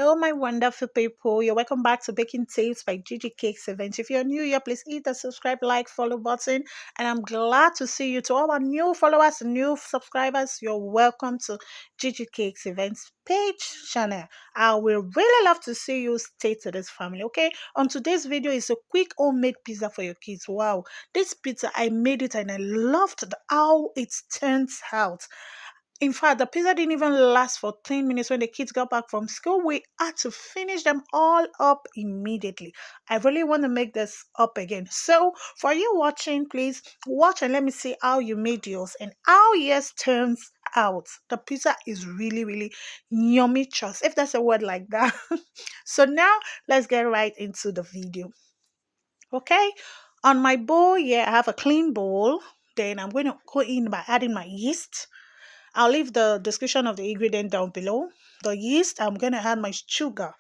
Hello, my wonderful people. You're welcome back to Baking Tips by Gigi Cakes Event. If you're new here, please hit the subscribe, like, follow button. And I'm glad to see you. To all our new followers, new subscribers, you're welcome to Gigi Cakes Events page channel. I will really love to see you stay to this family. Okay. On today's video is a quick homemade pizza for your kids. Wow, this pizza I made it and I loved how it turns out. In fact, the pizza didn't even last for 10 minutes when the kids got back from school. We had to finish them all up immediately. I really want to make this up again. So, for you watching, please watch and let me see how you made yours and how yours turns out. The pizza is really, really yummy choice, if that's a word like that. So, now let's get right into the video. Okay, on my bowl, yeah, I have a clean bowl. Then I'm going to go in by adding my yeast. I'll leave the description of the ingredient down below. The yeast, I'm going to add my sugar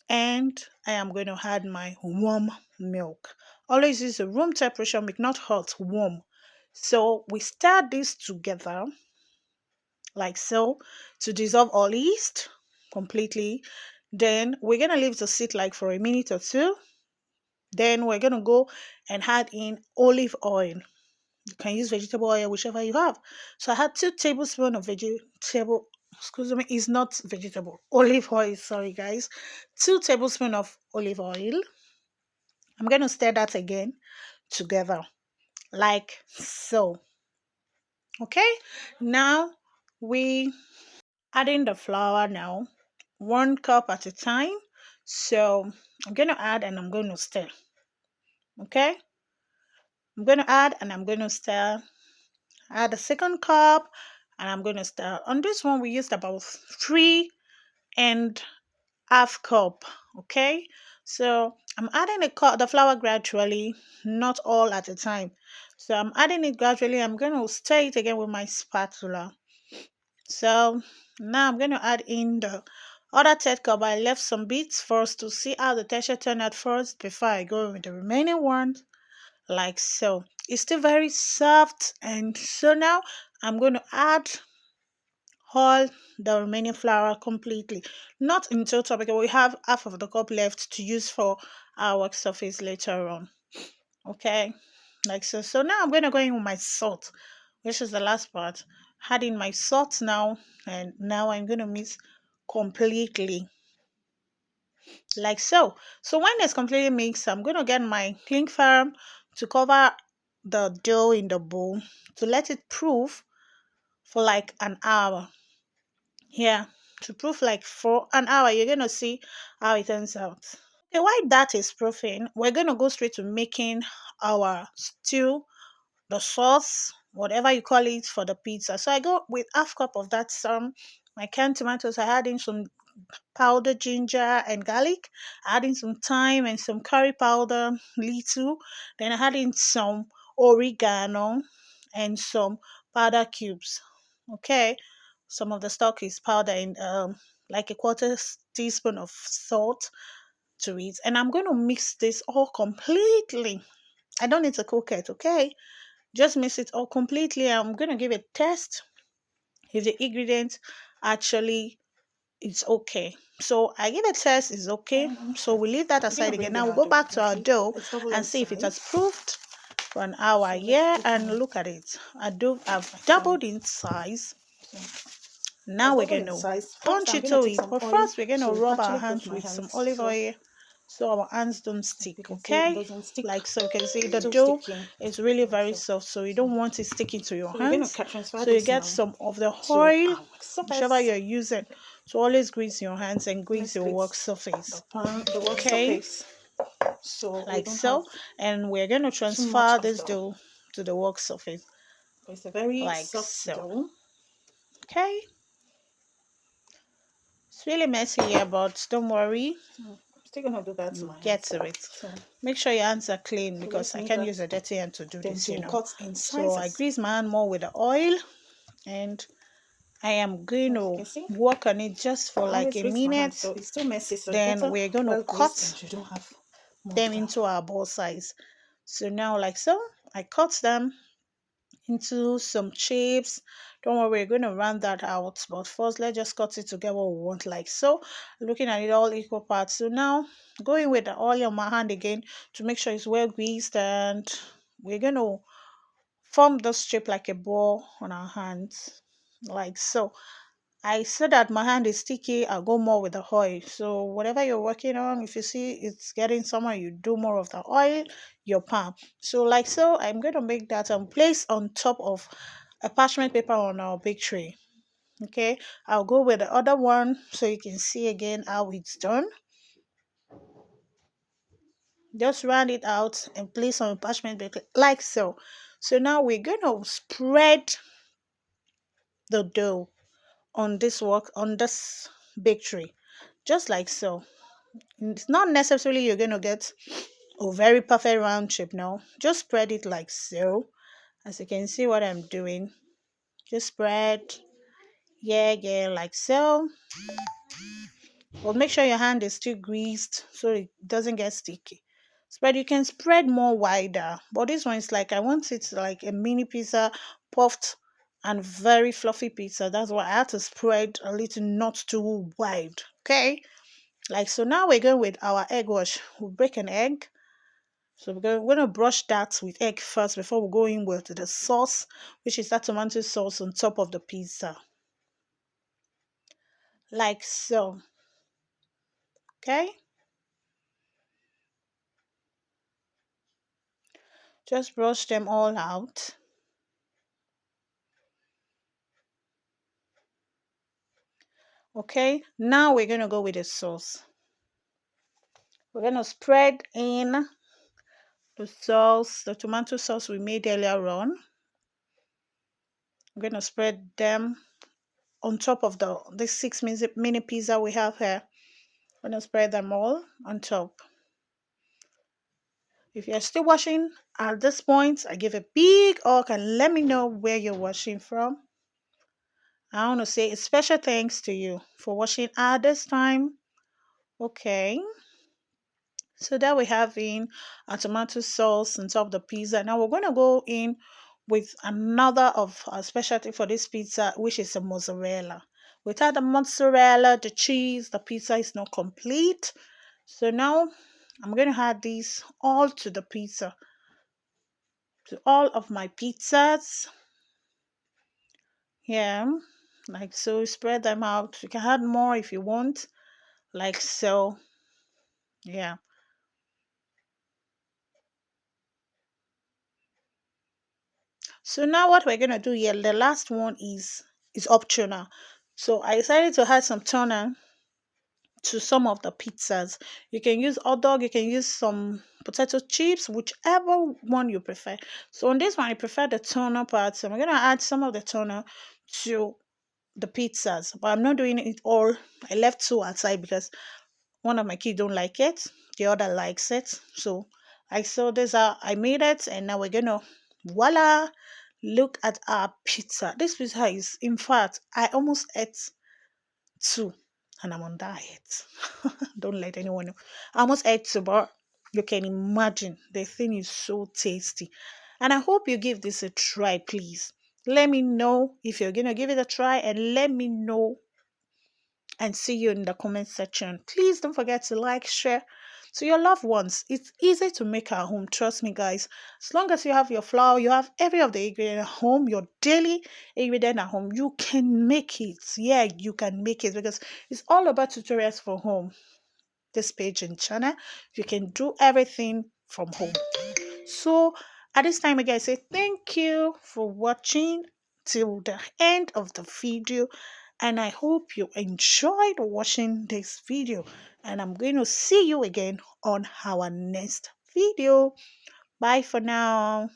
and I am going to add my warm milk. Always use a room temperature milk, not hot, warm. So we stir this together like so to dissolve all yeast completely. Then we're going to leave it to sit like for a minute or two. Then we're going to go and add in olive oil. You can use vegetable oil, whichever you have. So I had 2 tablespoons of vegetable, excuse me, is not vegetable, olive oil, sorry guys. 2 tablespoons of olive oil. I'm going to stir that again together like so. Okay, now we add in the flour now, 1 cup at a time. So I'm going to add and I'm going to stir. Okay, I'm going to add and I'm going to stir. Add a second cup and I'm going to stir. On this one, we used about 3.5 cup. Okay, so I'm adding the flour gradually, not all at a time. So I'm adding it gradually. I'm going to stir it again with my spatula. So now I'm going to add in the other third cup. I left some bits first to see how the texture turned out first before I go with the remaining ones like so. It's still very soft, and so now I'm going to add all the remaining flour completely, not in total because we have half of the cup left to use for our work surface later on. Okay, like so. So now I'm going to go in with my salt, which is the last part. Adding my salt now, and now I'm going to mix completely like so. So when it's completely mixed, I'm going to get my cling film to cover the dough in the bowl to let it proof for like an hour. Yeah, to proof like for an hour. You're going to see how it turns out. Okay, while that is proofing, we're going to go straight to making our stew, the sauce, whatever you call it for the pizza. So I go with half cup of that my canned tomatoes. I add in some powdered ginger and garlic, adding some thyme and some curry powder, little. Then I add in some oregano and some powder cubes. Okay, some of the stock is powder and like a quarter teaspoon of salt to it. And I'm going to mix this all completely. I don't need to cook it, okay? Just mix it all completely. I'm going to give it a test if the ingredient actually it's okay. So I give a test is okay. So we leave that aside again. Now we'll go back to our dough and see if it has proofed for an hour. Yeah, and look at it. I've doubled in size. Now we're going to punch it to it. But first we're going to rub our hands with some olive oil so our hands don't stick, okay? Like so, you can see the dough is really very soft, so you don't want it sticking to your hands. So you get some of the oil, whichever you're using, to always grease your hands and grease your work surface, okay? Like so, and we're going to transfer this dough to the work surface, it's a very like soft so, dough. okay? It's really messy here, but don't worry. I'm still gonna do that to my Get hands. to it. So Make sure your hands are clean so because let's I make can't that. use a dirty hand to do Then this, to you know. cut in So I sizes. grease my hand more with the oil and I am going As you to can see, work on it just for I like always a grease my hand, minute. so it's still messy. So it's Then better we're going to well greased cut and you don't have more them of that. into our ball size. So now like so, I cut them into some chips. Don't worry, we're going to round that out. But first, let's just cut it to get what we want, like so. Looking at it all equal parts. So now, going with the oil on my hand again to make sure it's well greased, and we're going to form this shape like a ball on our hands, like so. I said that my hand is sticky, I'll go more with the oil. So whatever you're working on, if you see it's getting somewhere, you do more of the oil, your palm. So like so, I'm going to make that and place on top of a parchment paper on our big tray. Okay, I'll go with the other one so you can see again how it's done. Just round it out and place on a parchment paper like so. So now we're going to spread the dough on this work on this big tray, just like so. It's not necessarily you're going to get a very perfect round shape. No, just spread it like so. As you can see what I'm doing, just spread, yeah, like so. But make sure your hand is still greased so it doesn't get sticky. Spread, you can spread more wider, but this one is like I want it like a mini pizza, puffed and very fluffy pizza. That's why I had to spread a little, not too wide. Okay, like so. Now we're going with our egg wash. We'll break an egg. So we're going to brush that with egg first before we go in with the sauce, which is that tomato sauce on top of the pizza. Like so. Okay? Just brush them all out. Okay? Now we're going to go with the sauce. We're going to spread in the sauce, the tomato sauce we made earlier on. I'm going to spread them on top of the six mini pizza we have here. I'm going to spread them all on top. If you're still watching at this point, I give a big hug and let me know where you're watching from. I want to say a special thanks to you for watching at this time. Okay, so there we have in a tomato sauce on top of the pizza. Now we're going to go in with another of our specialty for this pizza, which is the mozzarella. Without the mozzarella, the cheese, the pizza is not complete. So now I'm going to add these all to the pizza, to all of my pizzas. Yeah, like so. Spread them out. You can add more if you want, like so. Yeah. So now what we're gonna do here, the last one is optional. So I decided to add some toner to some of the pizzas. You can use hot dog, you can use some potato chips, whichever one you prefer. So on this one, I prefer the toner part. So I'm gonna add some of the toner to the pizzas, but I'm not doing it all. I left two outside because one of my kids don't like it, the other likes it. So I saw this out, I made it, and now we're gonna voila, look at our pizza. This pizza is, in fact, I almost ate two, and I'm on diet. Don't let anyone know. I almost ate two, but you can imagine the thing is so tasty. And I hope you give this a try, please. Let me know if you're gonna give it a try, and let me know and see you in the comment section. Please don't forget to like, share to your loved ones. It's easy to make at home. Trust me, guys. As long as you have your flour, you have every of the ingredient at home, your daily ingredient at home, you can make it. Yeah, you can make it because it's all about tutorials for home. This page and channel, you can do everything from home. So at this time again, I say thank you for watching till the end of the video, and I hope you enjoyed watching this video, and I'm going to see you again on our next video. Bye for now.